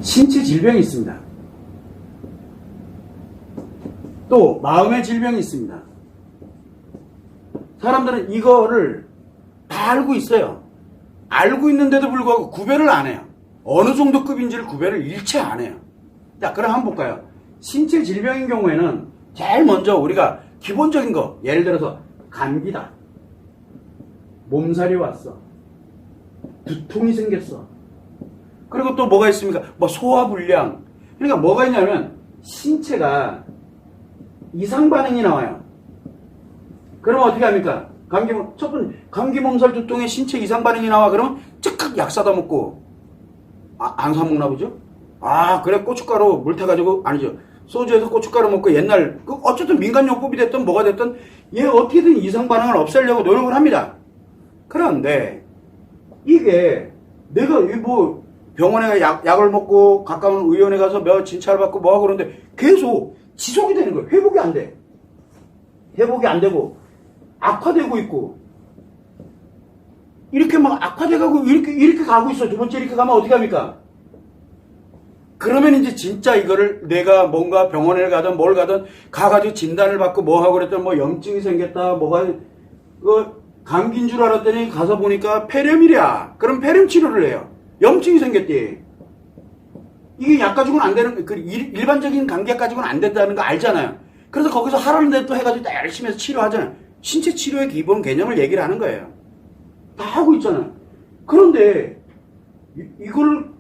신체 질병이 있습니다. 또 마음의 질병이 있습니다. 사람들은 이거를 다 알고 있어요. 알고 있는데도 불구하고 구별을 안 해요. 어느 정도 급인지를 구별을 일체 안 해요. 자, 그럼 한번 볼까요? 신체 질병인 경우에는 제일 먼저 우리가 기본적인 거, 예를 들어서 감기다, 몸살이 왔어, 두통이 생겼어, 그리고 또 뭐가 있습니까? 뭐 소화불량. 그러니까 뭐가 있냐면 신체가 이상 반응이 나와요. 그러면 어떻게 합니까? 첫 번째 감기, 몸살, 두통에 신체 이상 반응이 나와. 그러면 즉각 약 사다 먹고, 안 사 먹나 보죠? 그래, 고춧가루 물 타가지고, 아니죠, 소주에서 고춧가루 먹고, 옛날 어쨌든 민간요법이 됐든 뭐가 됐든 얘 어떻게든 이상 반응을 없애려고 노력을 합니다. 그런데 이게 내가 뭐 병원에 약을 먹고 가까운 의원에 가서 진찰 받고 뭐하고 그러는데 계속 지속이 되는 거예요. 회복이 안 돼. 회복이 안 되고 악화되고 있고, 이렇게 막 악화돼가고 이렇게 가고 있어. 두 번째 이렇게 가면 어떻게 합니까? 그러면 이제 진짜 이거를 내가 뭔가 병원에 가든 뭘 가든 가가지고 진단을 받고 뭐하고 그랬더니 뭐 염증이 생겼다, 뭐가 감기인 줄 알았더니 가서 보니까 폐렴이랴. 그럼 폐렴 치료를 해요. 염증이 생겼대. 이게 약 가지고는 안 되는, 일반적인 감기약 가지고는 안 된다는 거 알잖아요. 그래서 거기서 하라는 데 또 해가지고 다 열심히 해서 치료하잖아요. 신체 치료의 기본 개념을 얘기를 하는 거예요. 다 하고 있잖아요. 그런데 이걸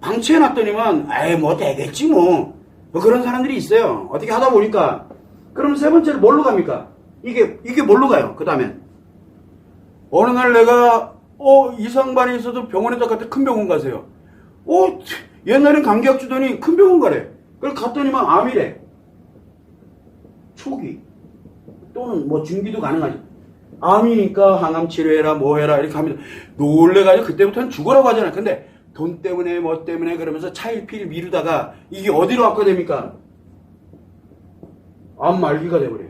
방치해놨더니만 뭐 되겠지 뭐 그런 사람들이 있어요. 어떻게 하다 보니까. 그럼 세 번째로 뭘로 갑니까? 이게 뭘로 가요? 그 다음엔 어느 날 내가 이상반이 있어도 병원에다 갔더니 큰 병원 가세요. 옛날엔 감기약 주더니 큰 병원 가래. 그걸 갔더니만 암이래. 초기 또는 뭐 중기도 가능하지. 암이니까 항암 치료해라 뭐 해라 이렇게 하면 놀래가지고 그때부터는 죽으라고 하잖아요. 근데 돈 때문에 뭐 때문에 그러면서 차일피일 미루다가 이게 어디로 악화됩니까? 암 말기가 돼버려요.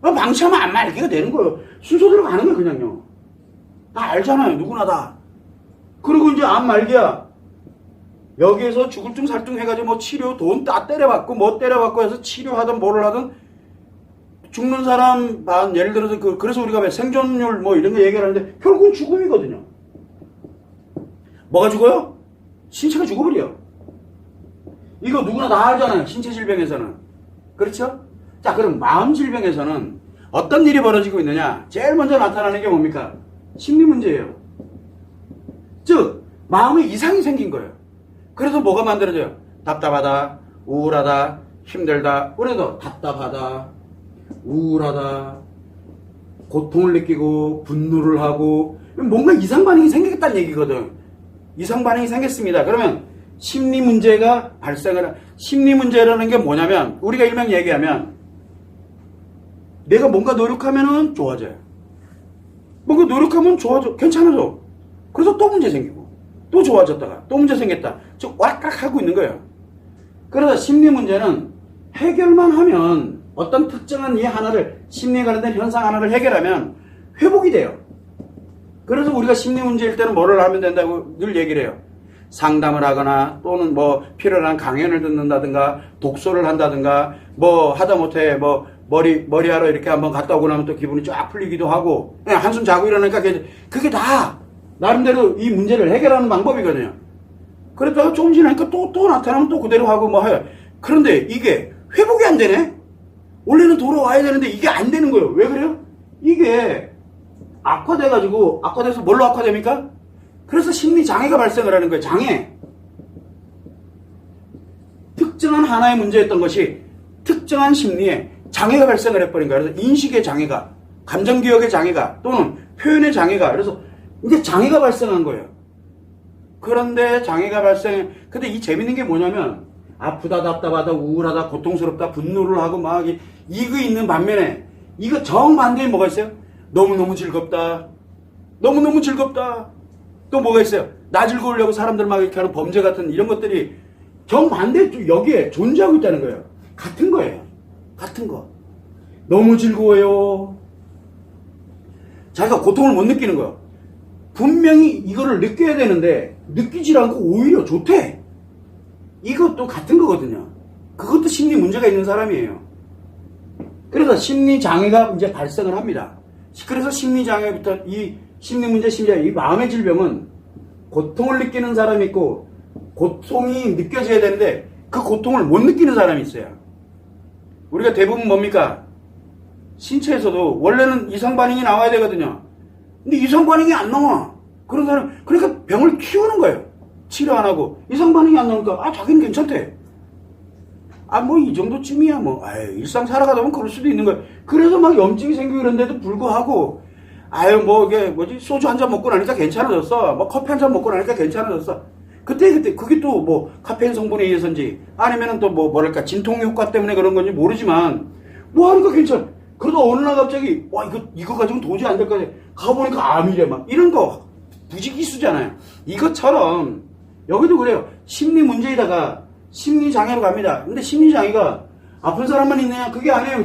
방치하면 암 말기가 되는 거예요. 순서대로 가는 거예요. 그냥요. 다 알잖아요. 누구나 다. 그리고 이제 암 말기야. 여기에서 죽을증 살증 해가지고 뭐 치료 돈 다 때려받고 뭐 때려받고 해서 치료하든 뭐를 하든 죽는 사람 예를 들어서 그래서 우리가 왜 생존율 뭐 이런 거 얘기하는데 결국은 죽음이거든요. 뭐가 죽어요? 신체가 죽어버려. 이거 누구나 다 알잖아요. 신체 질병에서는. 그렇죠? 자, 그럼 마음 질병에서는 어떤 일이 벌어지고 있느냐? 제일 먼저 나타나는 게 뭡니까? 심리 문제예요. 즉 마음에 이상이 생긴 거예요. 그래서 뭐가 만들어져요? 답답하다, 우울하다, 힘들다. 그래도 답답하다, 우울하다, 고통을 느끼고 분노를 하고 뭔가 이상 반응이 생기겠다는 얘기거든. 이상 반응이 생겼습니다. 그러면 심리 문제가 심리 문제라는 게 뭐냐면 우리가 일명 얘기하면 내가 뭔가 노력하면은 좋아져요. 뭔가 노력하면 좋아져, 괜찮아져. 그래서 또 문제 생기고 또 좋아졌다가 또 문제 생겼다. 즉 왈깍 하고 있는 거예요. 그래서 심리 문제는 해결만 하면 어떤 특정한 이 하나를 심리에 관련된 현상 하나를 해결하면 회복이 돼요. 그래서 우리가 심리 문제일 때는 뭐를 하면 된다고 늘 얘기를 해요. 상담을 하거나 또는 뭐 필요한 강연을 듣는다든가 독서를 한다든가 뭐 하다못해 뭐 머리하러 이렇게 한번 갔다 오고 나면 또 기분이 쫙 풀리기도 하고 그냥 한숨 자고 일어나니까 그게 다 나름대로 이 문제를 해결하는 방법이거든요. 그랬다가 조금 지나니까 또 나타나면 또 그대로 하고 뭐 해요. 그런데 이게 회복이 안 되네? 원래는 돌아와야 되는데 이게 안 되는 거예요. 왜 그래요? 이게 악화돼서 뭘로 악화됩니까? 그래서 심리 장애가 발생을 하는 거예요. 장애. 특정한 하나의 문제였던 것이 특정한 심리에 장애가 발생을 해버린 거예요. 그래서 인식의 장애가, 감정기억의 장애가, 또는 표현의 장애가, 그래서 이제 장애가 발생한 거예요. 그런데 근데 이 재밌는 게 뭐냐면, 아프다, 답답하다, 우울하다, 고통스럽다, 분노를 하고 막, 이거 있는 반면에, 이거 정반대에 뭐가 있어요? 너무너무 즐겁다. 너무너무 즐겁다. 또 뭐가 있어요? 나 즐거우려고 사람들 막 이렇게 하는 범죄 같은 이런 것들이 정반대 여기에 존재하고 있다는 거예요. 같은 거예요. 같은 거. 너무 즐거워요. 자기가 고통을 못 느끼는 거예요. 분명히 이거를 느껴야 되는데 느끼질 않고 오히려 좋대. 이것도 같은 거거든요. 그것도 심리 문제가 있는 사람이에요. 그래서 심리 장애가 이제 발생을 합니다. 그래서 심리 장애부터 이 심리 문제, 심리장애, 이 마음의 질병은 고통을 느끼는 사람이 있고 고통이 느껴져야 되는데 그 고통을 못 느끼는 사람이 있어요. 우리가 대부분 뭡니까? 신체에서도 원래는 이상 반응이 나와야 되거든요. 근데 이상 반응이 안 나와. 그런 사람, 그러니까 병을 키우는 거예요. 치료 안 하고 이상 반응이 안 나오니까 자기는 괜찮대. 뭐 이 정도쯤이야 뭐. 일상 살아가다 보면 그럴 수도 있는 거예요. 그래서 막 염증이 생기고 이런데도 불구하고 뭐 이게 뭐지, 소주 한 잔 먹고 나니까 괜찮아졌어. 뭐 커피 한 잔 먹고 나니까 괜찮아졌어. 그때 그게 또 뭐 카페인 성분에 의해서인지 아니면은 또 뭐랄까 진통 효과 때문에 그런 건지 모르지만 뭐 하니까 괜찮아. 그러다 어느 날 갑자기 이거 가지고는 도저히 안 될 거 같아. 가보니까 암이래 막 이런 거 부지기수잖아요. 이것처럼 여기도 그래요. 심리 문제에다가 심리 장애로 갑니다. 근데 심리 장애가 아픈 사람만 있느냐? 그게 아니에요.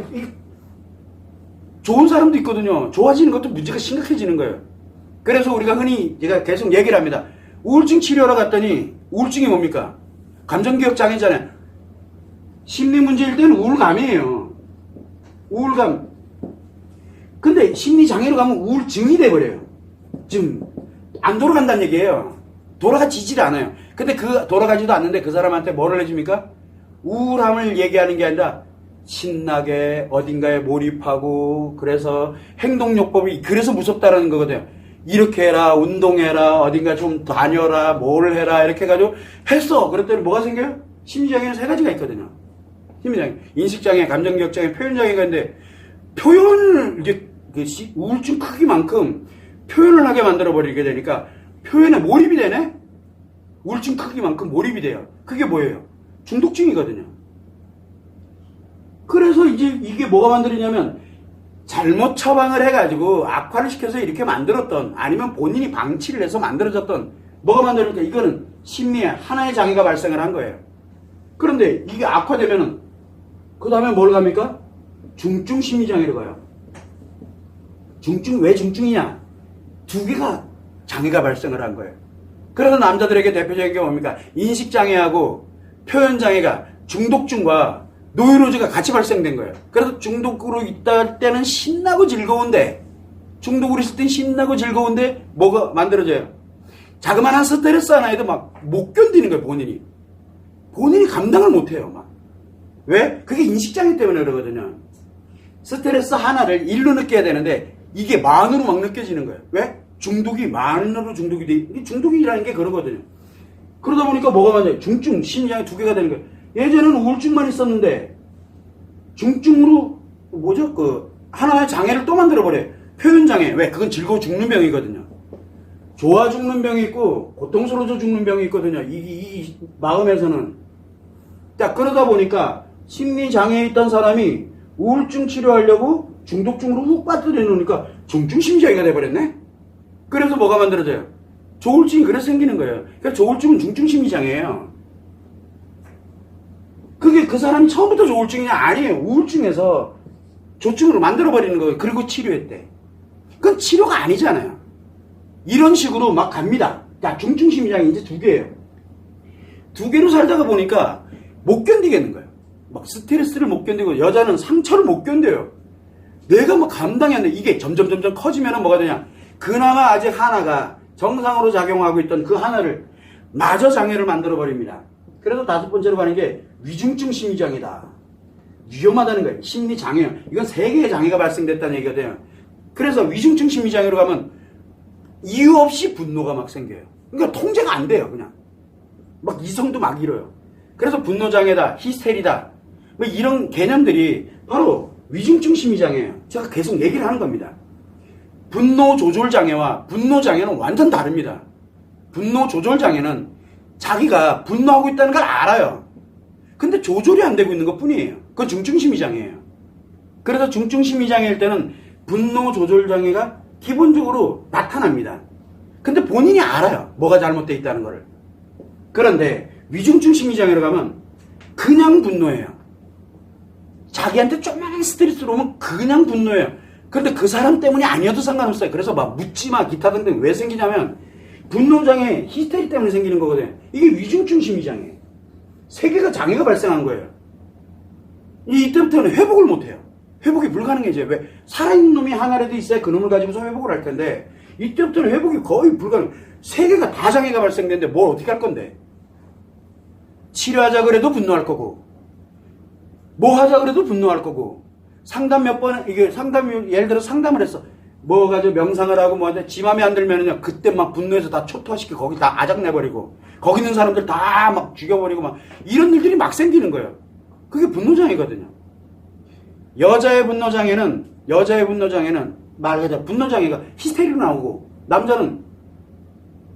좋은 사람도 있거든요. 좋아지는 것도 문제가 심각해지는 거예요. 그래서 우리가 흔히 제가 계속 얘기를 합니다. 우울증 치료하러 갔더니 우울증이 뭡니까? 감정기억 장애잖아요. 심리 문제일 때는 우울감이에요. 우울감. 근데 심리 장애로 가면 우울증이 돼버려요. 지금 안 돌아간다는 얘기예요. 돌아가지질 않아요. 근데 돌아가지도 않는데 그 사람한테 뭐를 해줍니까? 우울함을 얘기하는 게 아니라 신나게 어딘가에 몰입하고 그래서 행동요법이 그래서 무섭다라는 거거든요. 이렇게 해라, 운동해라, 어딘가 좀 다녀라, 뭘 해라 이렇게 해가지고 했어. 그랬더니 뭐가 생겨요? 심리장애는 세 가지가 있거든요. 심리장애, 인식장애, 감정기억장애, 표현장애가 있는데 표현을 이게 우울증 크기만큼 표현을 하게 만들어버리게 되니까 표현에 몰입이 되네? 우울증 크기만큼 몰입이 돼요. 그게 뭐예요? 중독증이거든요. 그래서 이제 이게 뭐가 만들어지냐면 잘못 처방을 해가지고 악화를 시켜서 이렇게 만들었던 아니면 본인이 방치를 해서 만들어졌던 뭐가 만들어질까? 이거는 심리에 하나의 장애가 발생을 한 거예요. 그런데 이게 악화되면은 그 다음에 뭘 갑니까? 중증 심리장애로 가요. 왜 중증이냐? 두 개가 장애가 발생을 한 거예요. 그래서 남자들에게 대표적인 게 뭡니까? 인식장애하고 표현장애가 중독증과 노이로즈가 같이 발생된 거예요. 그래서 중독으로 있다 할 때는 신나고 즐거운데 중독으로 있을 땐 신나고 즐거운데 뭐가 만들어져요? 자그마한 스트레스 하나에도 막 못 견디는 거예요. 본인이 감당을 못해요. 막. 왜? 그게 인식장애 때문에 그러거든요. 스트레스 하나를 일로 느껴야 되는데 이게 만으로 막 느껴지는 거예요. 왜? 만으로 중독이 돼. 중독이라는 게 그러거든요. 그러다 보니까 뭐가 맞아요? 중증, 심리장애 두 개가 되는 거예요. 예전에는 우울증만 있었는데 중증으로 하나의 장애를 또 만들어버려요. 표현장애. 왜? 그건 즐거워 죽는 병이거든요. 좋아 죽는 병이 있고 고통스러워져 죽는 병이 있거든요. 이 마음에서는. 자, 그러다 보니까 심리장애에 있던 사람이 우울증 치료하려고 중독증으로 훅 빠뜨려 놓으니까 중증 심리장애가 돼버렸네? 그래서 뭐가 만들어져요? 조울증이 그래서 생기는 거예요. 그러니까 조울증은 중증 심리장애예요. 그게 그 사람이 처음부터 조울증이냐? 아니에요. 우울증에서 조증으로 만들어버리는 거예요. 그리고 치료했대. 그건 치료가 아니잖아요. 이런 식으로 막 갑니다. 자, 중증 심리장애 이제 두 개예요. 두 개로 살다가 보니까 못 견디겠는 거예요. 막 스트레스를 못 견디고 여자는 상처를 못 견뎌요. 내가 막 감당이 안 돼. 이게 점점 커지면 뭐가 되냐? 그나마 아직 하나가 정상으로 작용하고 있던 그 하나를 마저 장애를 만들어버립니다. 그래서 다섯 번째로 가는 게 위중증 심리장애다. 위험하다는 거예요. 심리장애. 이건 세 개의 장애가 발생됐다는 얘기거든요. 그래서 위중증 심리장애로 가면 이유 없이 분노가 막 생겨요. 그러니까 통제가 안 돼요. 그냥 막 이성도 막 잃어요. 그래서 분노장애다, 히스테리다 뭐 이런 개념들이 바로 위중증 심리장애예요. 제가 계속 얘기를 하는 겁니다. 분노조절장애와 분노장애는 완전 다릅니다. 분노조절장애는 자기가 분노하고 있다는 걸 알아요. 근데 조절이 안 되고 있는 것 뿐이에요. 그건 중증심리장애예요. 그래서 중증심리장애일 때는 분노조절장애가 기본적으로 나타납니다. 근데 본인이 알아요. 뭐가 잘못되어 있다는 거를. 그런데 위중증 심리장애로 가면 그냥 분노해요. 자기한테 조그마한 스트레스로 오면 그냥 분노해요. 그런데 그 사람 때문이 아니어도 상관없어요. 그래서 막 묻지마 기타 등등 왜 생기냐면 분노장애, 히스테리 때문에 생기는 거거든요. 이게 위중증 심리장애. 세계가 장애가 발생한 거예요. 이때부터는 회복을 못해요. 회복이 불가능해져요. 왜? 살아있는 놈이 하나라도 있어야 그 놈을 가지고서 회복을 할 텐데 이때부터는 회복이 거의 불가능. 세계가 다 장애가 발생되는데 뭘 어떻게 할 건데? 치료하자 그래도 분노할 거고 뭐 하자 그래도 분노할 거고 상담 몇 번 이게 상담 예를 들어 상담을 했어. 뭐 가지고 명상을 하고 뭐 하는데 지 맘에 안 들면은요 그때 막 분노해서 다 초토화시키고 거기 다 아작내버리고 거기 있는 사람들 다 막 죽여버리고 막 이런 일들이 막 생기는 거예요. 그게 분노장애거든요. 여자의 분노장애는 말 그대로 분노장애가 히스테리로 나오고 남자는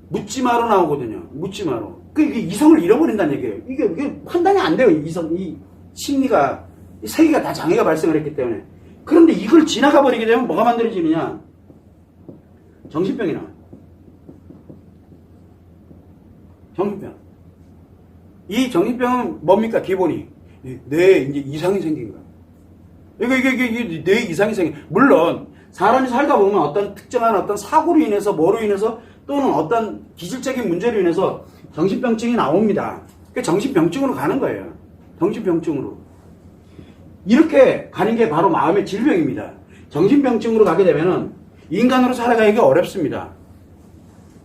묻지마로 나오거든요. 묻지마로. 이게 이성을 잃어버린다는 얘기예요. 이게 판단이 안 돼요. 이 심리가 이 세계가 다 장애가 발생을 했기 때문에. 그런데 이걸 지나가 버리게 되면 뭐가 만들어지느냐? 정신병이 나와요. 정신병. 이 정신병은 뭡니까? 기본이 뇌에 이제 이상이 생긴 거예요. 이게 뇌에 이상이 생긴. 물론 사람이 살다 보면 어떤 특정한 어떤 사고로 인해서 뭐로 인해서 또는 어떤 기질적인 문제로 인해서 정신병증이 나옵니다. 그 정신병증으로 가는 거예요. 정신병증으로. 이렇게 가는 게 바로 마음의 질병입니다. 정신병증으로 가게 되면은 인간으로 살아가기 어렵습니다.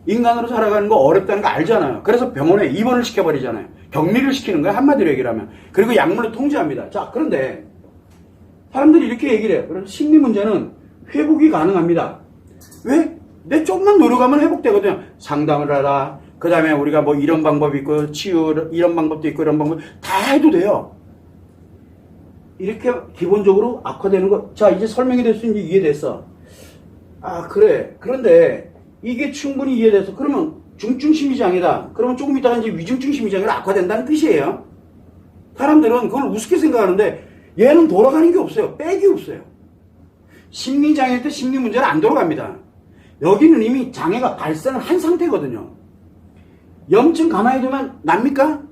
인간으로 살아가는 거 어렵다는 거 알잖아요. 그래서 병원에 입원을 시켜버리잖아요. 격리를 시키는 거예요. 한마디로 얘기를 하면. 그리고 약물로 통제합니다. 자, 그런데 사람들이 이렇게 얘기를 해요. 그래서 심리 문제는 회복이 가능합니다. 왜? 내 조금만 노력하면 회복되거든요. 상담을 하라. 그 다음에 우리가 뭐 이런 방법이 있고 치유 이런 방법도 있고 이런 방법 다 해도 돼요. 이렇게 기본적으로 악화되는 거. 자, 이제 설명이 됐어. 이제 이해됐어. 아, 그래. 그런데 이게 충분히 이해돼서 그러면 중증 심리장애다. 그러면 조금 있다가 이제 위중증 심리장애로 악화된다는 뜻이에요. 사람들은 그걸 우습게 생각하는데 얘는 돌아가는 게 없어요. 백이 없어요. 심리장애일 때 심리 문제는 안 돌아갑니다. 여기는 이미 장애가 발생을 한 상태거든요. 염증 가만히 두면 납니까?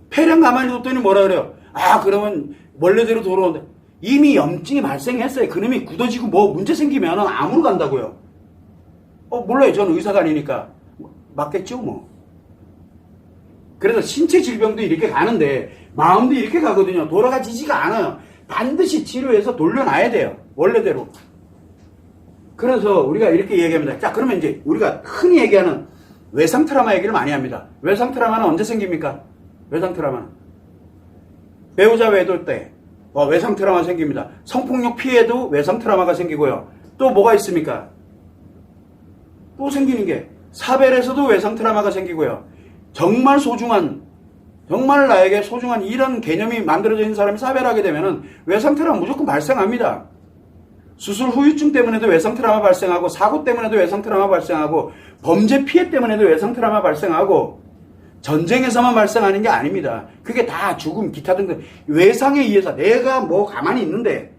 폐렴 가만히 뒀더니 뭐라 그래요? 아, 그러면 원래대로 돌아오는데 이미 염증이 발생했어요. 그놈이 굳어지고 뭐 문제 생기면 암으로 간다고요. 몰라요. 저는 의사가 아니니까. 맞겠죠, 뭐. 그래서 신체 질병도 이렇게 가는데 마음도 이렇게 가거든요. 돌아가지지가 않아요. 반드시 치료해서 돌려놔야 돼요. 원래대로. 그래서 우리가 이렇게 얘기합니다. 자, 그러면 이제 우리가 흔히 얘기하는 외상 트라우마 얘기를 많이 합니다. 외상 트라우마는 언제 생깁니까? 외상 트라우마는 배우자 외돌 때 외상 트라우마 생깁니다. 성폭력 피해도 외상 트라우마가 생기고요. 또 뭐가 있습니까? 또 생기는 게 사별에서도 외상 트라우마가 생기고요. 정말 소중한, 정말 나에게 소중한 이런 개념이 만들어져 있는 사람이 사별하게 되면은 외상 트라우마 무조건 발생합니다. 수술 후유증 때문에도 외상 트라우마 발생하고, 사고 때문에도 외상 트라우마 발생하고, 범죄 피해 때문에도 외상 트라우마 발생하고, 전쟁에서만 발생하는 게 아닙니다. 그게 다 죽음, 기타 등등 외상에 의해서 내가 뭐 가만히 있는데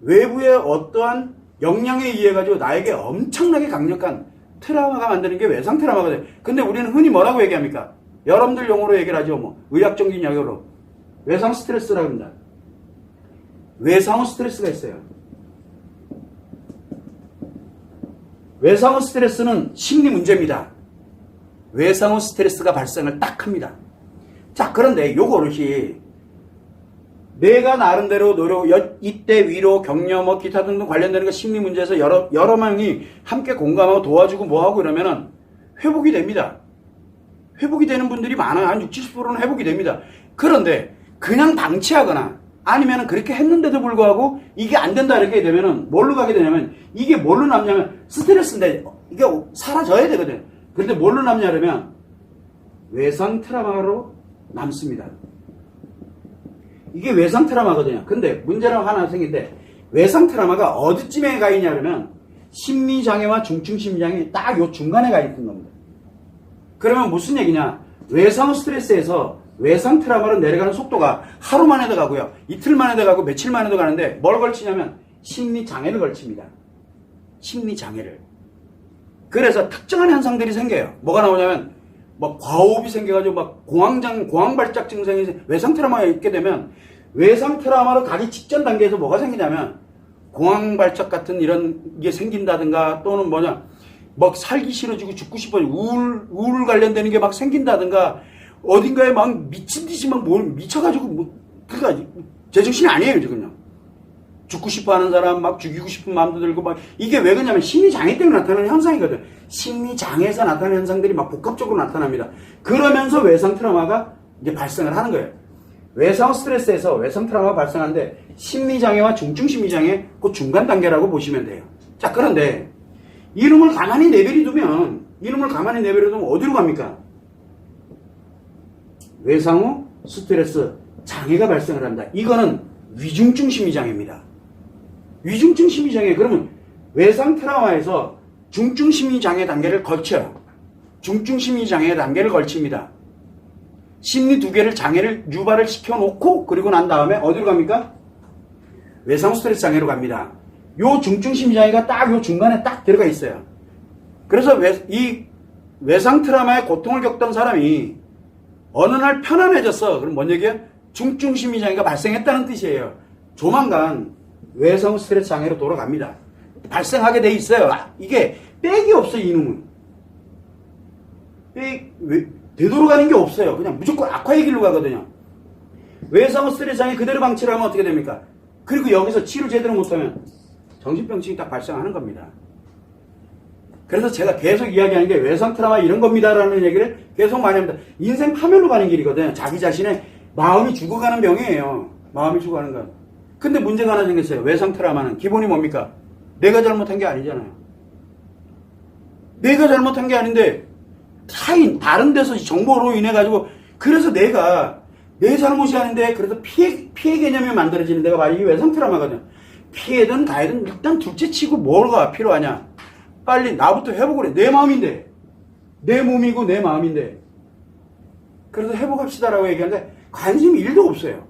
외부의 어떠한 영향에 의해 가지고 나에게 엄청나게 강력한 트라우마가 만드는 게 외상 트라우마거든요. 근데 우리는 흔히 뭐라고 얘기합니까? 여러분들 용어로 얘기를 하죠. 뭐 의학적인 용어로 외상 스트레스라고 합니다. 외상후 스트레스가 있어요. 외상후 스트레스는 심리 문제입니다. 외상후 스트레스가 발생을 딱 합니다. 자, 그런데 요것이 내가 나름대로 이때 위로, 격려, 뭐 기타 등등 관련되는 거 심리 문제에서 여러 명이 함께 공감하고 도와주고 뭐하고 이러면은 회복이 됩니다. 회복이 되는 분들이 많아요. 한 60, 70%는 회복이 됩니다. 그런데 그냥 방치하거나 아니면은 그렇게 했는데도 불구하고 이게 안 된다 이렇게 되면은 뭘로 가게 되냐면 이게 뭘로 남냐면 스트레스인데 이게 사라져야 되거든요. 그런데 뭘로 남냐면 외상 트라우마로 남습니다. 이게 외상 트라우마거든요. 근데 문제는 하나 생긴데 외상 트라우마가 어디쯤에 가 있냐 그러면 심리장애와 중증 심리장애 딱 요 중간에 가 있는 겁니다. 그러면 무슨 얘기냐? 외상 스트레스에서 외상 트라우마로 내려가는 속도가 하루 만에도 가고요. 이틀 만에도 가고 며칠 만에도 가는데 뭘 걸치냐면 심리장애를 걸칩니다. 심리장애를. 그래서 특정한 현상들이 생겨요. 뭐가 나오냐면 뭐 과호흡이 생겨가지고 막 공황발작 증상이 외상 트라우마가 있게 되면 외상 트라우마로 가기 직전 단계에서 뭐가 생기냐면 공황발작 같은 이런 게 생긴다든가 또는 뭐냐 막 살기 싫어지고 죽고 싶어지고 우울 관련되는 게 막 생긴다든가 어딘가에 막 미친 듯이 미치지 뭘 미쳐가지고 그러니까 제정신이 아니에요 지금요. 죽고 싶어하는 사람 막 죽이고 싶은 마음도 들고 막 이게 왜 그러냐면 심리 장애 때문에 나타나는 현상이거든. 심리 장애에서 나타나는 현상들이 막 복합적으로 나타납니다. 그러면서 외상 트라우마가 이제 발생을 하는 거예요. 외상 스트레스에서 외상 트라우마가 발생하는데 심리 장애와 중증 심리 장애 그 중간 단계라고 보시면 돼요. 자 그런데 이놈을 가만히 내버려 두면 어디로 갑니까? 외상 후 스트레스 장애가 발생을 한다. 이거는 위중증 심리장애입니다. 위중증 심리장애 그러면 외상 트라우마에서 중증 심리장애 단계를 거쳐요. 중증 심리장애 단계를 걸칩니다. 심리 두 개를 장애를 유발을 시켜놓고 그리고 난 다음에 어디로 갑니까? 외상 스트레스 장애로 갑니다. 요 중증 심리장애가 딱 요 중간에 딱 들어가 있어요. 그래서 이 외상 트라우마의 고통을 겪던 사람이 어느 날 편안해졌어. 그럼 뭔 얘기야? 중증 심리장애가 발생했다는 뜻이에요. 조만간 외상 스트레스 장애로 돌아갑니다. 발생하게 돼 있어요. 이게 빽이 없어요, 이놈은. 되돌아가는 게 없어요. 그냥 무조건 악화의 길로 가거든요. 외상 스트레스 장애 그대로 방치를 하면 어떻게 됩니까? 그리고 여기서 치료 제대로 못하면 정신병증이 딱 발생하는 겁니다. 그래서 제가 계속 이야기하는 게 외상 트라우마 이런 겁니다라는 얘기를 계속 많이 합니다. 인생 파멸로 가는 길이거든요. 자기 자신의 마음이 죽어가는 병이에요. 마음이 죽어가는 건. 근데 문제가 하나 생겼어요. 외상 트라우마는 기본이 뭡니까? 내가 잘못한 게 아니잖아요. 내가 잘못한 게 아닌데 다른 데서 정보로 인해 가지고 그래서 내가 내 잘못이 아닌데 그래서 피해 개념이 만들어지는 데가 바로 이 외상 트라우마거든요. 피해든 가해든 일단 둘째 치고 뭐가 필요하냐? 빨리 나부터 회복을 해. 내 마음인데. 내 몸이고 내 마음인데. 그래서 회복합시다라고 얘기하는데 관심이 1도 없어요.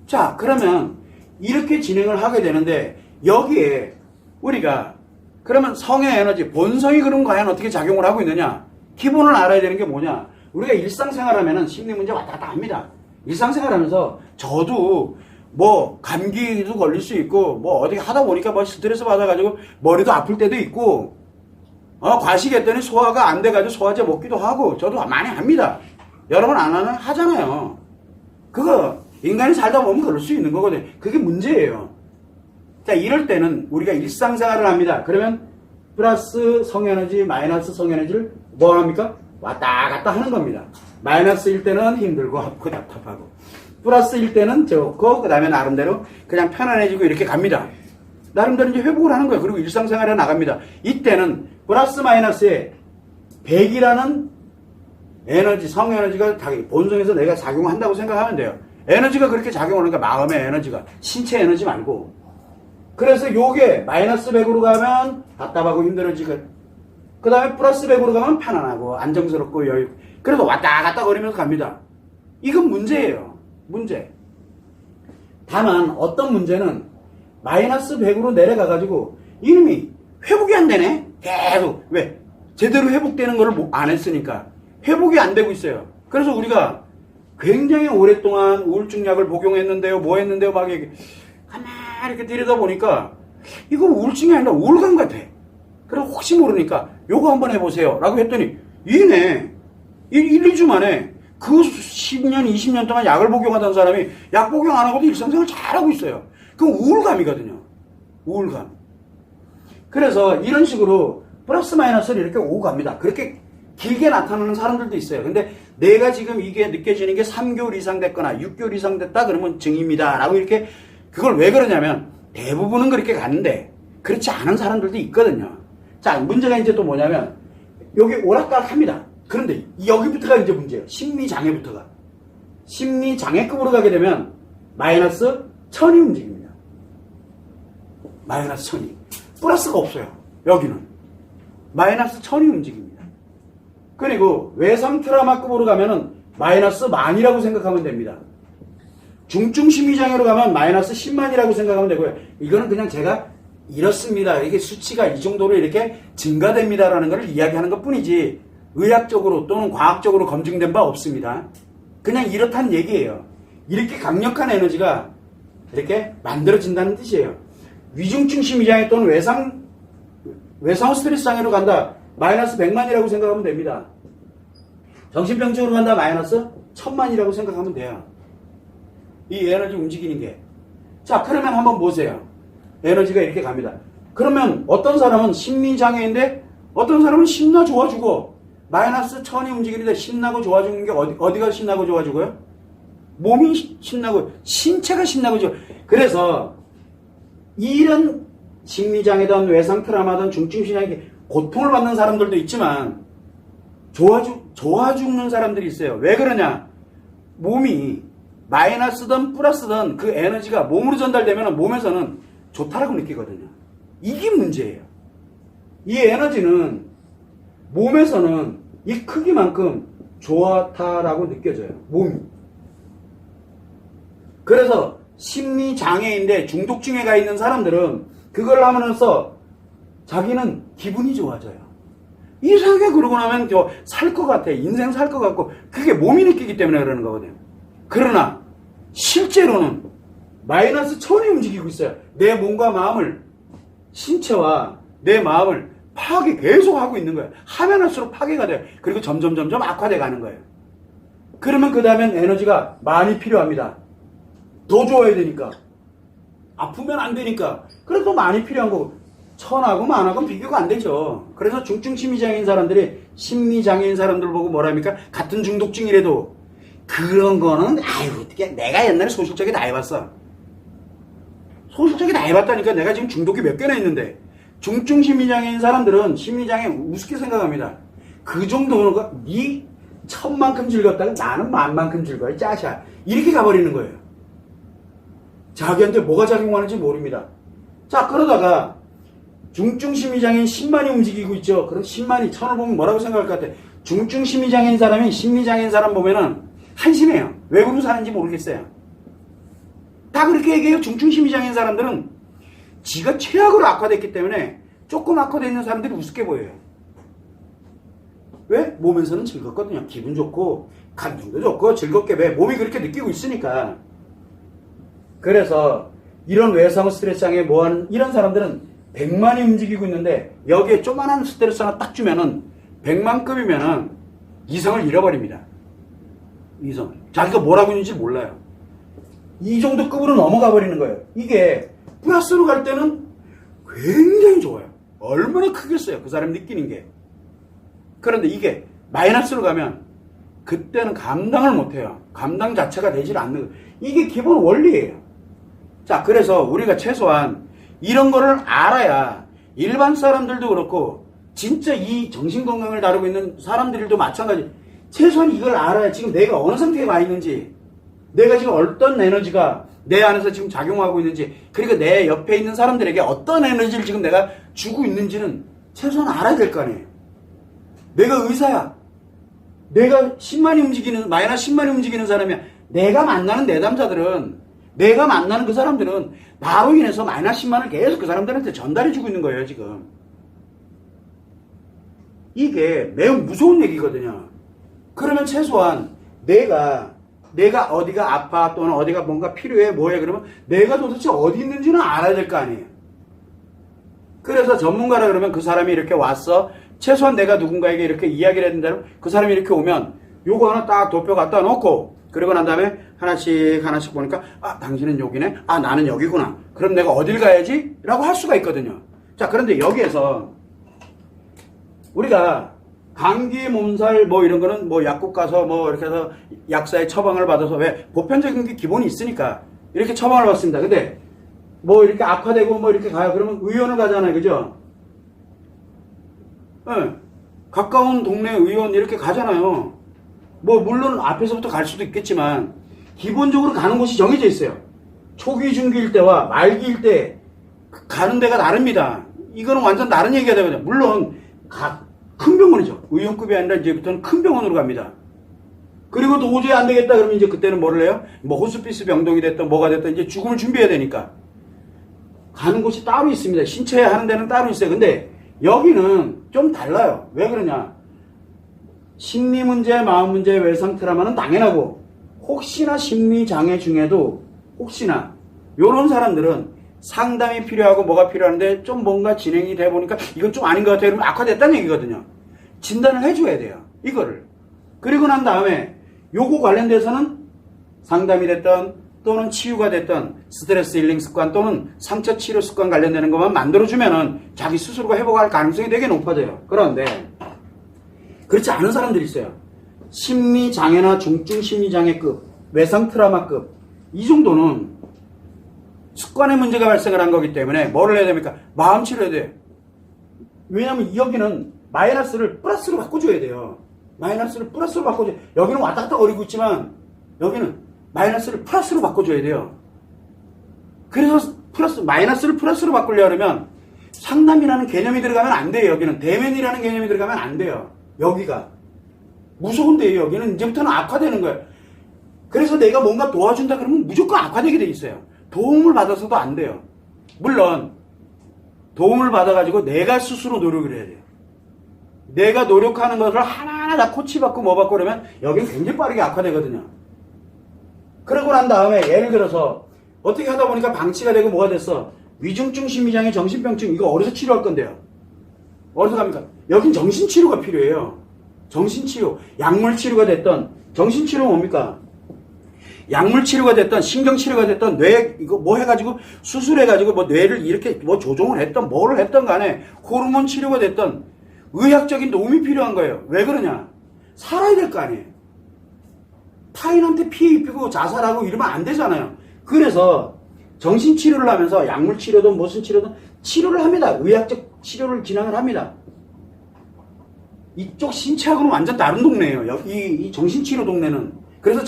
자, 그러면 이렇게 진행을 하게 되는데 여기에 우리가 그러면 성의 에너지, 본성이 그럼 과연 어떻게 작용을 하고 있느냐? 기본을 알아야 되는 게 뭐냐? 우리가 일상생활하면은 심리 문제 왔다 갔다 합니다. 일상생활하면서 저도 뭐 감기도 걸릴 수 있고 뭐 어디 하다 보니까 뭐 스트레스 받아가지고 머리도 아플 때도 있고 과식했더니 소화가 안 돼가지고 소화제 먹기도 하고 저도 많이 합니다. 여러분 안 하는 하잖아요. 그거 인간이 살다 보면 그럴 수 있는 거거든요. 그게 문제예요. 자, 이럴 때는 우리가 일상생활을 합니다. 그러면 플러스 성에너지, 마이너스 성에너지를 뭐 합니까? 왔다 갔다 하는 겁니다. 마이너스일 때는 힘들고 아프고 답답하고 플러스일 때는 좋고 그 다음에 나름대로 그냥 편안해지고 이렇게 갑니다. 나름대로 이제 회복을 하는 거예요. 그리고 일상생활에 나갑니다. 이때는 플러스 마이너스에 100이라는 에너지, 성에너지가 본성에서 내가 작용한다고 생각하면 돼요. 에너지가 그렇게 작용하는 거야. 마음의 에너지가. 신체 에너지 말고. 그래서 요게 마이너스 100으로 가면 답답하고 힘들어지고 그 다음에 플러스 100으로 가면 편안하고 안정스럽고 여유. 그래서 왔다 갔다 거리면서 갑니다. 이건 문제예요. 문제. 다만 어떤 문제는 마이너스 100으로 내려가가지고 이놈이 회복이 안 되네? 계속. 왜? 제대로 회복되는 거를 안 했으니까. 회복이 안 되고 있어요. 그래서 우리가 굉장히 오랫동안 우울증 약을 복용했는데요. 뭐 했는데요. 막 가만히 이렇게 들여다보니까 이거 우울증이 아니라 우울감 같아. 그럼 혹시 모르니까 요거 한번 해보세요. 라고 했더니 이네 1, 2주 만에 그 10년, 20년 동안 약을 복용하던 사람이 약 복용 안 하고도 일상생활 잘하고 있어요. 그건 우울감이거든요. 우울감. 그래서 이런 식으로 플러스 마이너스를 이렇게 오고 갑니다. 그렇게 길게 나타나는 사람들도 있어요. 근데 내가 지금 이게 느껴지는 게 3개월 이상 됐거나 6개월 이상 됐다 그러면 증입니다. 라고 이렇게 그걸 왜 그러냐면 대부분은 그렇게 가는데 그렇지 않은 사람들도 있거든요. 자, 문제가 이제 또 뭐냐면 여기 오락가락 합니다. 그런데 여기부터가 이제 문제예요. 심리장애부터가. 심리장애급으로 가게 되면 마이너스 1000이 움직입니다. 마이너스 1000이. 플러스가 없어요. 여기는. 마이너스 1000이 움직입니다. 그리고 외상 트라우마급으로 가면은 마이너스 10,000이라고 생각하면 됩니다. 중증 심리장애로 가면 마이너스 100,000이라고 생각하면 되고요. 이거는 그냥 제가 이렇습니다. 이게 수치가 이 정도로 이렇게 증가됩니다라는 것을 이야기하는 것 뿐이지 의학적으로 또는 과학적으로 검증된 바 없습니다. 그냥 이렇다는 얘기예요. 이렇게 강력한 에너지가 이렇게 만들어진다는 뜻이에요. 위중증 심리장애 또는 외상 스트레스 장애로 간다. 마이너스 100,000이라고 생각하면 됩니다. 정신병증으로 간다. 마이너스 천만이라고 생각하면 돼요. 이 에너지 움직이는 게. 자, 그러면 한번 보세요. 에너지가 이렇게 갑니다. 그러면 어떤 사람은 심리장애인데 어떤 사람은 신나 좋아지고 마이너스 1000이 움직이는데 신나고 좋아지는 게 어디가 신나고 좋아지고요? 몸이 신나고 신체가 신나고 좋아. 그래서 이런 심리장애든 외상 트라우마든 중증 신장에 고통을 받는 사람들도 있지만 좋아 죽는 사람들이 있어요. 왜 그러냐? 몸이 마이너스든 플러스든 그 에너지가 몸으로 전달되면 몸에서는 좋다라고 느끼거든요. 이게 문제예요. 이 에너지는 몸에서는 이 크기만큼 좋다라고 느껴져요. 몸이. 그래서 심리장애인데 중독증에 가 있는 사람들은 그걸 하면서 자기는 기분이 좋아져요. 이상하게 그러고 나면 살 것 같아. 인생 살 것 같고 그게 몸이 느끼기 때문에 그러는 거거든요. 그러나 실제로는 마이너스 1000이 움직이고 있어요. 내 몸과 마음을, 신체와 내 마음을 파괴 계속 하고 있는 거예요. 하면 할수록 파괴가 돼요. 그리고 점점 악화돼 가는 거예요. 그러면 그 다음엔 에너지가 많이 필요합니다. 더 좋아야 되니까. 아프면 안 되니까. 그래도 많이 필요한 거고. 1000하고 만하고는 비교가 안 되죠. 그래서 중증 심리장애인 사람들이 심리장애인 사람들 보고 뭐랍니까? 같은 중독증이라도 그런 거는 아유 어떻게 내가 옛날에 소실적에 다 해봤어. 소실적에 다 해봤다니까. 내가 지금 중독이 몇 개나 있는데. 중증 심리장애인 사람들은 심리장애 우습게 생각합니다. 그 정도는 네 1000만큼 즐겼다가 나는 10,000만큼 즐거워. 이 짜샤. 이렇게 가버리는 거예요. 자기한테 뭐가 작용하는지 모릅니다. 자, 그러다가 중증 심리장애인 10만이 움직이고 있죠. 그럼 10만이 1000을 보면 뭐라고 생각할 것 같아? 중증 심리장애인 사람이 심리장애인 사람 보면은 한심해요. 왜 그러고 사는지 모르겠어요. 다 그렇게 얘기해요. 중증 심리장애인 사람들은 지가 최악으로 악화됐기 때문에 조금 악화되어 있는 사람들이 우습게 보여요. 왜? 몸에서는 즐겁거든요. 기분 좋고 감정도 좋고 즐겁게 왜? 몸이 그렇게 느끼고 있으니까. 그래서 이런 외상 스트레스 장애 뭐하는 이런 사람들은 100만이 움직이고 있는데 여기에 조그만한 스트레스 하나 딱 주면은 100만급이면은 이성을 잃어버립니다. 이성을. 자기가 뭐라고 있는지 몰라요. 이 정도 급으로 넘어가 버리는 거예요. 이게 플러스로 갈 때는 굉장히 좋아요. 얼마나 크겠어요. 그 사람 느끼는 게. 그런데 이게 마이너스로 가면 그때는 감당을 못해요. 감당 자체가 되질 않는 거예요. 이게 기본 원리예요. 자, 그래서 우리가 최소한 이런 거를 알아야 일반 사람들도 그렇고 진짜 이 정신건강을 다루고 있는 사람들도 마찬가지. 최소한 이걸 알아야 지금 내가 어느 상태에 와 있는지, 내가 지금 어떤 에너지가 내 안에서 지금 작용하고 있는지, 그리고 내 옆에 있는 사람들에게 어떤 에너지를 지금 내가 주고 있는지는 최소한 알아야 될 거 아니에요. 내가 의사야. 내가 10만이 움직이는, 마이너스 10만이 움직이는 사람이야. 내가 만나는 내담자들은, 내가 만나는 그 사람들은 나로 인해서 마이너스 10만을 계속 그 사람들한테 전달해주고 있는 거예요, 지금. 이게 매우 무서운 얘기거든요. 그러면 최소한 내가 어디가 아파 또는 어디가 뭔가 필요해 뭐해 그러면 내가 도대체 어디 있는지는 알아야 될 거 아니에요. 그래서 전문가라 그러면 그 사람이 이렇게 왔어. 최소한 내가 누군가에게 이렇게 이야기를 했는데 그 사람이 이렇게 오면 요거 하나 딱 도표 갖다 놓고 그러고 난 다음에 하나씩 보니까 아 당신은 여기네. 아 나는 여기구나. 그럼 내가 어딜 가야지? 라고 할 수가 있거든요. 자 그런데 여기에서 우리가 감기, 몸살, 뭐 이런 거는 뭐 약국 가서 뭐 이렇게 해서 약사의 처방을 받아서 왜 보편적인 게 기본이 있으니까 이렇게 처방을 받습니다. 근데 뭐 이렇게 악화되고 뭐 이렇게 가요. 그러면 의원을 가잖아요. 그죠? 네. 가까운 동네 의원 이렇게 가잖아요. 뭐 물론 앞에서부터 갈 수도 있겠지만 기본적으로 가는 곳이 정해져 있어요. 초기, 중기일 때와 말기일 때 가는 데가 다릅니다. 이거는 완전 다른 얘기가 되거든요. 물론 큰 병원이죠. 의원급이 아니라 이제부터는 큰 병원으로 갑니다. 그리고 도저히 안 되겠다 그러면 이제 그때는 뭐를 해요? 뭐 호스피스 병동이 됐든 뭐가 됐든 이제 죽음을 준비해야 되니까 가는 곳이 따로 있습니다. 신체 하는 데는 따로 있어요. 근데 여기는 좀 달라요. 왜 그러냐? 심리 문제, 마음 문제, 외상 트라우마는 당연하고 혹시나 심리 장애 중에도 혹시나 요런 사람들은 상담이 필요하고 뭐가 필요한데 좀 뭔가 진행이 돼 보니까 이건 좀 아닌 것 같아요. 그러면 악화됐다는 얘기거든요. 진단을 해줘야 돼요. 이거를. 그리고 난 다음에 요거 관련돼서는 상담이 됐던 또는 치유가 됐던 스트레스 힐링 습관 또는 상처 치료 습관 관련되는 것만 만들어주면은 자기 스스로가 회복할 가능성이 되게 높아져요. 그런데 그렇지 않은 사람들이 있어요. 심리장애나 중증 심리장애급, 외상 트라우마급 이 정도는 습관의 문제가 발생을 한 거기 때문에 뭐를 해야 됩니까? 마음 치료해야 돼요. 왜냐하면 여기는 마이너스를 플러스로 바꿔줘야 돼요. 마이너스를 플러스로 바꿔줘야 돼요. 여기는 왔다 갔다 거리고 있지만 여기는 마이너스를 플러스로 바꿔줘야 돼요. 그래서 마이너스를 플러스로 바꾸려면 상담이라는 개념이 들어가면 안 돼요. 여기는 대면이라는 개념이 들어가면 안 돼요. 여기가 무서운데요. 여기는 이제부터는 악화되는 거예요. 그래서 내가 뭔가 도와준다 그러면 무조건 악화되게 돼 있어요. 도움을 받아서도 안 돼요. 물론 도움을 받아가지고 내가 스스로 노력을 해야 돼요. 내가 노력하는 것을 하나하나 다 코치받고 뭐 받고 그러면 여기는 굉장히 빠르게 악화되거든요. 그러고 난 다음에 예를 들어서 어떻게 하다 보니까 방치가 되고 뭐가 됐어. 위중증 심리장애 정신병증 이거 어디서 치료할 건데요? 어디서 갑니까? 여긴 정신치료가 필요해요. 정신치료. 약물치료가 됐던 정신치료 뭡니까? 약물치료가 됐던 신경치료가 됐던 뇌 이거 뭐 해가지고 수술해가지고 뭐 뇌를 이렇게 뭐 조종을 했던 뭐를 했던 간에 호르몬 치료가 됐던 의학적인 도움이 필요한 거예요. 왜 그러냐? 살아야 될 거 아니에요. 타인한테 피해 입히고 자살하고 이러면 안 되잖아요. 그래서 정신치료를 하면서 약물치료든 무슨 치료든 치료를 합니다. 의학적 치료를 진행을 합니다. 이쪽 신체하고는 완전 다른 동네예요. 이 정신치료 동네는. 그래서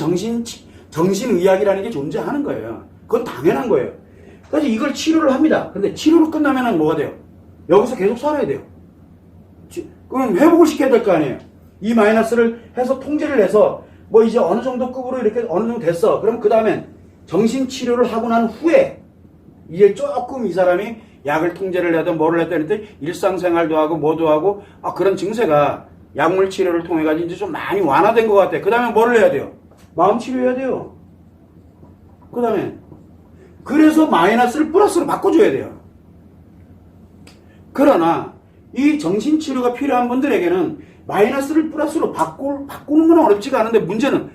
정신의학이라는 게 존재하는 거예요. 그건 당연한 거예요. 그래서 이걸 치료를 합니다. 근데 치료를 끝나면 뭐가 돼요? 여기서 계속 살아야 돼요. 그럼 회복을 시켜야 될 거 아니에요. 이 마이너스를 해서 통제를 해서 뭐 이제 어느 정도 급으로 이렇게 어느 정도 됐어. 그럼 그 다음엔 정신치료를 하고 난 후에 이제 조금 이 사람이 약을 통제를 하든 뭐를 했든 했더니 일상생활도 하고 뭐도 하고 그런 증세가 약물 치료를 통해 가지고 이제 좀 많이 완화된 것 같아. 그 다음에 뭐를 해야 돼요? 마음 치료해야 돼요. 그 다음에 그래서 마이너스를 플러스로 바꿔줘야 돼요. 그러나 이 정신치료가 필요한 분들에게는 마이너스를 플러스로 바꾸는 건 어렵지가 않은데 문제는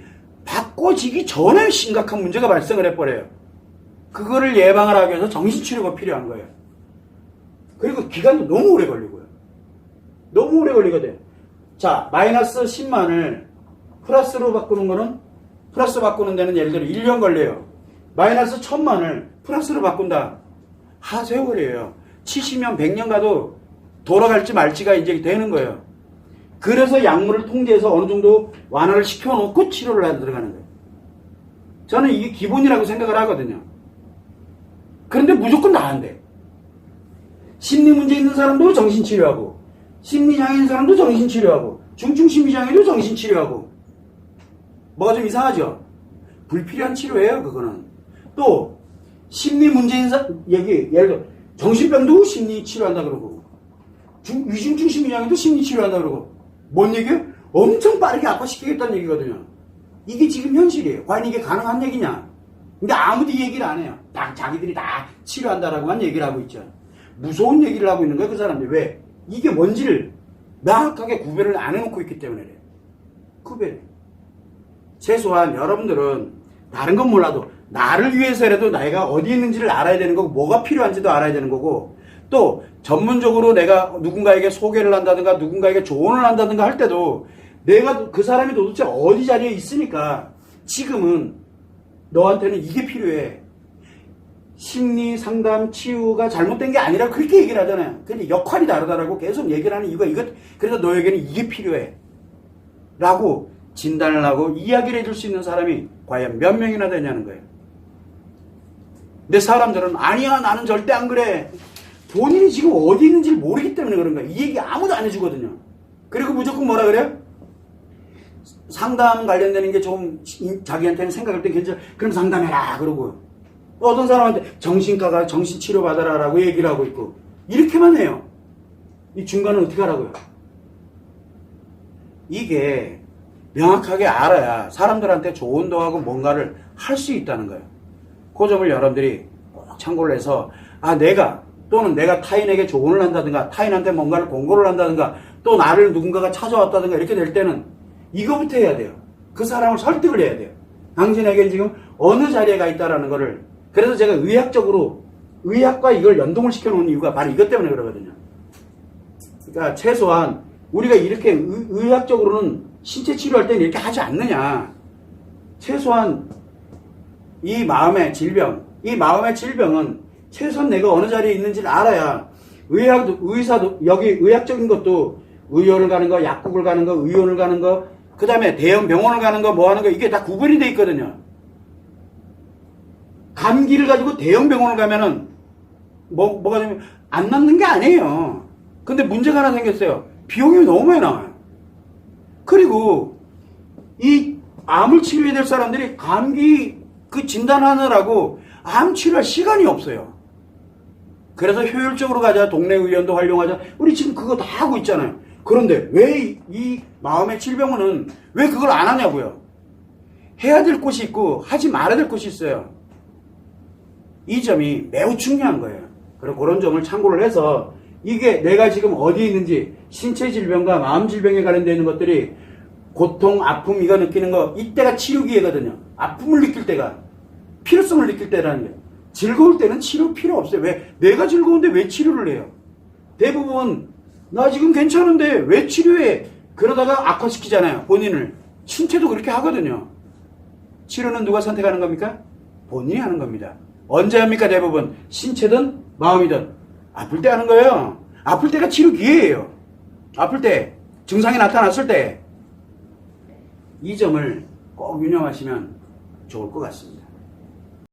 바꿔지기 전에 심각한 문제가 발생을 해버려요. 그거를 예방을 하기 위해서 정신치료가 필요한 거예요. 그리고 기간도 너무 오래 걸리고요. 너무 오래 걸리거든. 자, 마이너스 10만을 플러스로 바꾸는 거는 플러스 바꾸는 데는 예를 들어 1년 걸려요. 마이너스 1000만을 플러스로 바꾼다. 세월이에요. 70년, 100년 가도 돌아갈지 말지가 이제 되는 거예요. 그래서 약물을 통제해서 어느 정도 완화를 시켜놓고 치료를 하러 들어가는 거예요. 저는 이게 기본이라고 생각을 하거든요. 그런데 무조건 다 안 돼. 심리 문제 있는 사람도 정신치료하고, 심리장애 있는 사람도 정신치료하고, 중증심리장애도 정신치료하고. 뭐가 좀 이상하죠? 불필요한 치료예요, 그거는. 또, 심리 문제 있는 사람, 예를 들어, 정신병도 심리치료한다 그러고, 위중증 심리장애도 심리치료한다 그러고, 뭔 얘기예요? 엄청 빠르게 악화시키겠다는 얘기거든요. 이게 지금 현실이에요. 과연 이게 가능한 얘기냐? 근데 아무도 이 얘기를 안 해요. 자기들이 다 치료한다라고만 얘기를 하고 있죠. 무서운 얘기를 하고 있는 거예요, 그 사람들이. 왜? 이게 뭔지를 명확하게 구별을 안 해놓고 있기 때문에 그래요. 구별해. 최소한 여러분들은 다른 건 몰라도 나를 위해서라도 내가 어디 있는지를 알아야 되는 거고 뭐가 필요한지도 알아야 되는 거고 또 전문적으로 내가 누군가에게 소개를 한다든가 누군가에게 조언을 한다든가 할 때도 내가 그 사람이 도대체 어디 자리에 있으니까 지금은 너한테는 이게 필요해. 심리 상담 치유가 잘못된 게 아니라 그렇게 얘기를 하잖아요. 근데 역할이 다르다라고 계속 얘기를 하는 이유가 이것. 그래서 너에게는 이게 필요해. 라고 진단을 하고 이야기를 해줄 수 있는 사람이 과연 몇 명이나 되냐는 거예요. 근데 사람들은 아니야 나는 절대 안 그래. 본인이 지금 어디 있는지 모르기 때문에 그런 거야. 이 얘기 아무도 안 해주거든요. 그리고 무조건 뭐라 그래요? 상담 관련되는 게 좀 자기한테는 생각할 때 괜찮아. 그럼 상담해라 그러고 어떤 사람한테 정신과가 정신치료 받아라 라고 얘기를 하고 있고 이렇게만 해요. 이 중간은 어떻게 하라고요? 이게 명확하게 알아야 사람들한테 조언도 하고 뭔가를 할 수 있다는 거예요. 그 점을 여러분들이 꼭 참고를 해서 내가 또는 내가 타인에게 조언을 한다든가 타인한테 뭔가를 공고를 한다든가 또 나를 누군가가 찾아왔다든가 이렇게 될 때는 이거부터 해야 돼요. 그 사람을 설득을 해야 돼요. 당신에게 지금 어느 자리에 가 있다라는 거를. 그래서 제가 의학적으로, 의학과 이걸 연동을 시켜놓은 이유가 바로 이것 때문에 그러거든요. 그러니까 최소한 우리가 이렇게 의학적으로는 신체 치료할 때는 이렇게 하지 않느냐. 최소한 이 마음의 질병은 최소한 내가 어느 자리에 있는지를 알아야 의사도, 여기 의학적인 것도 의원을 가는 거, 약국을 가는 거, 의원을 가는 거, 그 다음에 대형 병원을 가는 거, 뭐 하는 거, 이게 다 구분이 돼 있거든요. 감기를 가지고 대형 병원을 가면은, 뭐가 되면, 안 낫는 게 아니에요. 근데 문제가 하나 생겼어요. 비용이 너무 많이 나와요. 그리고, 이 암을 치료해야 될 사람들이 감기 그 진단하느라고 암 치료할 시간이 없어요. 그래서 효율적으로 가자, 동네 의원도 활용하자. 우리 지금 그거 다 하고 있잖아요. 그런데 왜 이 마음의 질병은 왜 그걸 안 하냐고요. 해야 될 곳이 있고 하지 말아야 될 곳이 있어요. 이 점이 매우 중요한 거예요. 그리고 그런 점을 참고를 해서 이게 내가 지금 어디에 있는지 신체 질병과 마음 질병에 관련되어 있는 것들이 고통, 아픔 이거 느끼는 거 이때가 치료 기회거든요. 아픔을 느낄 때가 필요성을 느낄 때라는 게 즐거울 때는 치료 필요 없어요. 왜? 내가 즐거운데 왜 치료를 해요? 대부분 나 지금 괜찮은데 왜 치료해? 그러다가 악화시키잖아요. 본인을. 신체도 그렇게 하거든요. 치료는 누가 선택하는 겁니까? 본인이 하는 겁니다. 언제 합니까? 대부분 신체든 마음이든 아플 때 하는 거예요. 아플 때가 치료 기회예요. 아플 때 증상이 나타났을 때 이 점을 꼭 유념하시면 좋을 것 같습니다.